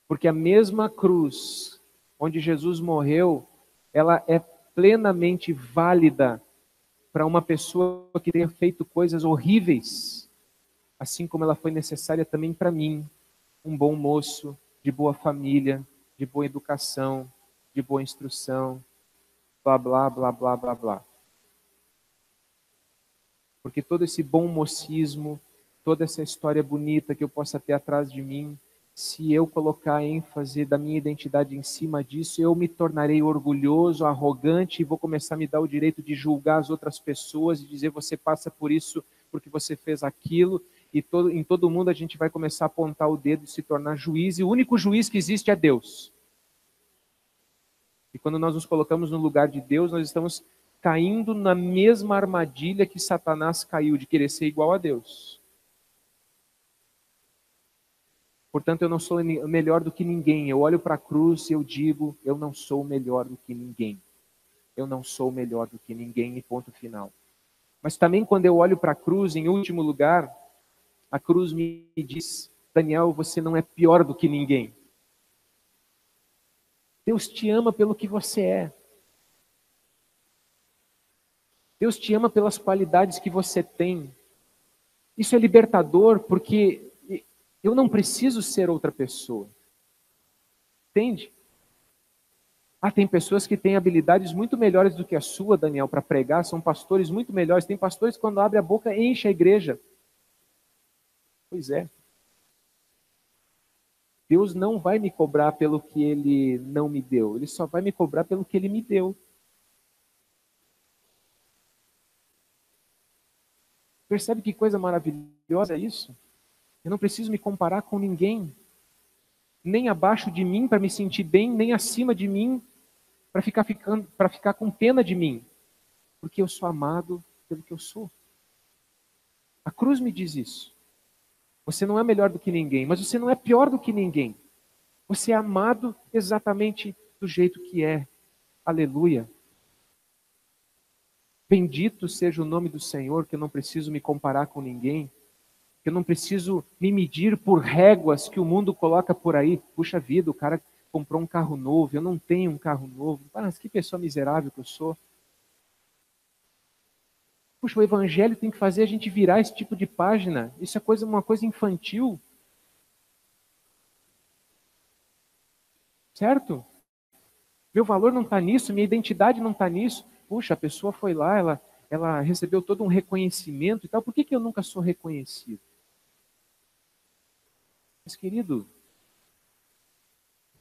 Speaker 1: Porque a mesma cruz onde Jesus morreu, ela é plenamente válida para uma pessoa que tenha feito coisas horríveis, assim como ela foi necessária também para mim, um bom moço, de boa família, de boa educação, de boa instrução, blá, blá, blá, blá, blá, blá. Porque todo esse bom mocismo, toda essa história bonita que eu possa ter atrás de mim, se eu colocar a ênfase da minha identidade em cima disso, eu me tornarei orgulhoso, arrogante e vou começar a me dar o direito de julgar as outras pessoas e dizer você passa por isso porque você fez aquilo. E em todo mundo a gente vai começar a apontar o dedo e se tornar juiz, e o único juiz que existe é Deus. E quando nós nos colocamos no lugar de Deus, nós estamos caindo na mesma armadilha que Satanás caiu, de querer ser igual a Deus. Portanto, eu não sou melhor do que ninguém. Eu olho para a cruz e eu digo, eu não sou melhor do que ninguém. Eu não sou melhor do que ninguém, e ponto final. Mas também quando eu olho para a cruz, em último lugar, a cruz me diz, Daniel, você não é pior do que ninguém. Deus te ama pelo que você é. Deus te ama pelas qualidades que você tem. Isso é libertador, porque Eu não preciso ser outra pessoa. Entende? Tem pessoas que têm habilidades muito melhores do que a sua, Daniel, para pregar, são pastores muito melhores. Tem pastores que quando abre a boca enche a igreja. Pois é. Deus não vai me cobrar pelo que Ele não me deu. Ele só vai me cobrar pelo que Ele me deu. Percebe que coisa maravilhosa é isso? Eu não preciso me comparar com ninguém. Nem abaixo de mim para me sentir bem, nem acima de mim para ficar com pena de mim. Porque eu sou amado pelo que eu sou. A cruz me diz isso. Você não é melhor do que ninguém, mas você não é pior do que ninguém. Você é amado exatamente do jeito que é. Aleluia. Bendito seja o nome do Senhor, que eu não preciso me comparar com ninguém, que eu não preciso me medir por réguas que o mundo coloca por aí. Puxa vida, o cara comprou um carro novo, eu não tenho um carro novo. Mas que pessoa miserável que eu sou. Puxa, o evangelho tem que fazer a gente virar esse tipo de página. Isso é uma coisa infantil. Certo? Meu valor não está nisso, minha identidade não está nisso. Puxa, a pessoa foi lá, ela recebeu todo um reconhecimento e tal. Por que eu nunca sou reconhecido? Mas, querido,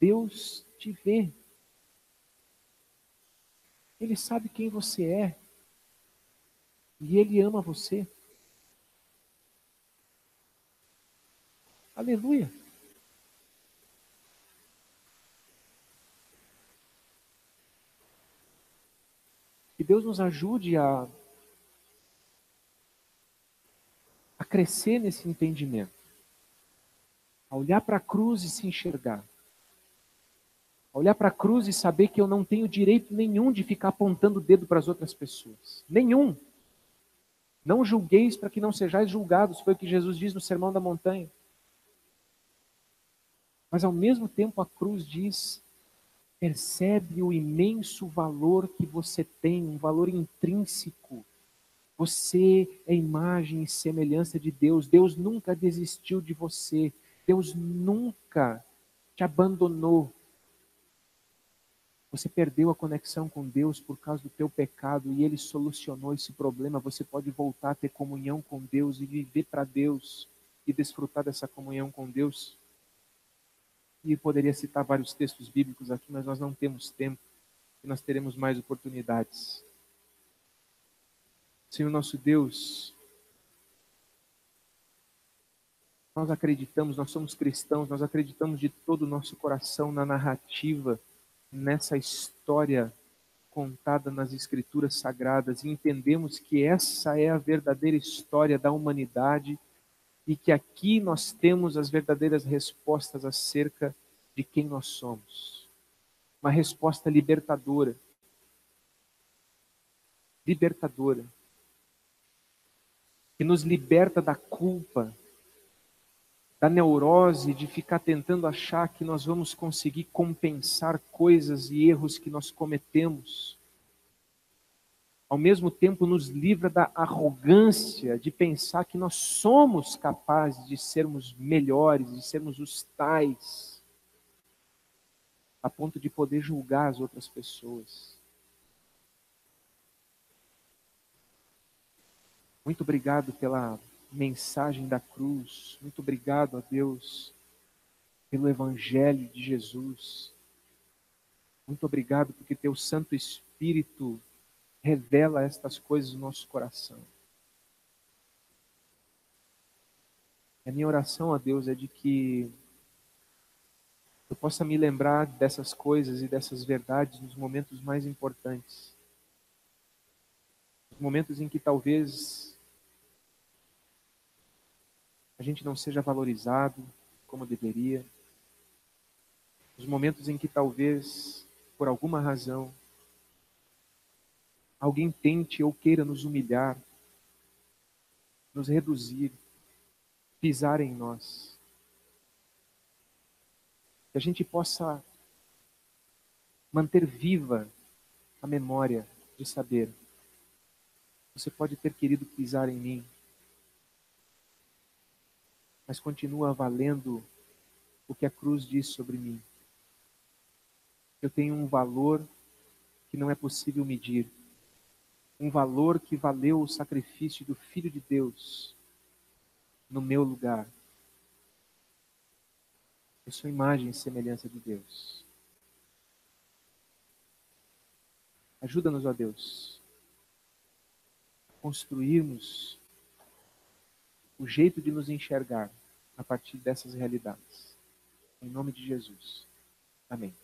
Speaker 1: Deus te vê. Ele sabe quem você é. E Ele ama você. Aleluia. Que Deus nos ajude a crescer nesse entendimento. A olhar para a cruz e se enxergar. A olhar para a cruz e saber que eu não tenho direito nenhum de ficar apontando o dedo para as outras pessoas. Nenhum. Não julgueis para que não sejais julgados, foi o que Jesus diz no Sermão da Montanha. Mas ao mesmo tempo a cruz diz, percebe o imenso valor que você tem, um valor intrínseco. Você é imagem e semelhança de Deus. Deus nunca desistiu de você. Deus nunca te abandonou. Você perdeu a conexão com Deus por causa do teu pecado e Ele solucionou esse problema. Você pode voltar a ter comunhão com Deus e viver para Deus e desfrutar dessa comunhão com Deus. E poderia citar vários textos bíblicos aqui, mas nós não temos tempo e nós teremos mais oportunidades. Senhor nosso Deus, nós acreditamos, nós somos cristãos, nós acreditamos de todo o nosso coração na narrativa, nessa história contada nas Escrituras Sagradas e entendemos que essa é a verdadeira história da humanidade e que aqui nós temos as verdadeiras respostas acerca de quem nós somos. Uma resposta libertadora. Libertadora. Que nos liberta da culpa, da neurose de ficar tentando achar que nós vamos conseguir compensar coisas e erros que nós cometemos. Ao mesmo tempo nos livra da arrogância de pensar que nós somos capazes de sermos melhores, de sermos os tais, a ponto de poder julgar as outras pessoas. Muito obrigado pela mensagem da cruz. Muito obrigado a Deus pelo Evangelho de Jesus. Muito obrigado porque teu Santo Espírito revela estas coisas no nosso coração. A minha oração a Deus é de que eu possa me lembrar dessas coisas e dessas verdades nos momentos mais importantes. Nos momentos em que talvez a gente não seja valorizado como deveria. Nos momentos em que talvez, por alguma razão, alguém tente ou queira nos humilhar, nos reduzir, pisar em nós. Que a gente possa manter viva a memória de saber: você pode ter querido pisar em mim, mas continua valendo o que a cruz diz sobre mim. Eu tenho um valor que não é possível medir, um valor que valeu o sacrifício do Filho de Deus no meu lugar. Eu sou imagem e semelhança de Deus. Ajuda-nos, ó Deus, a construirmos o jeito de nos enxergar a partir dessas realidades. Em nome de Jesus. Amém.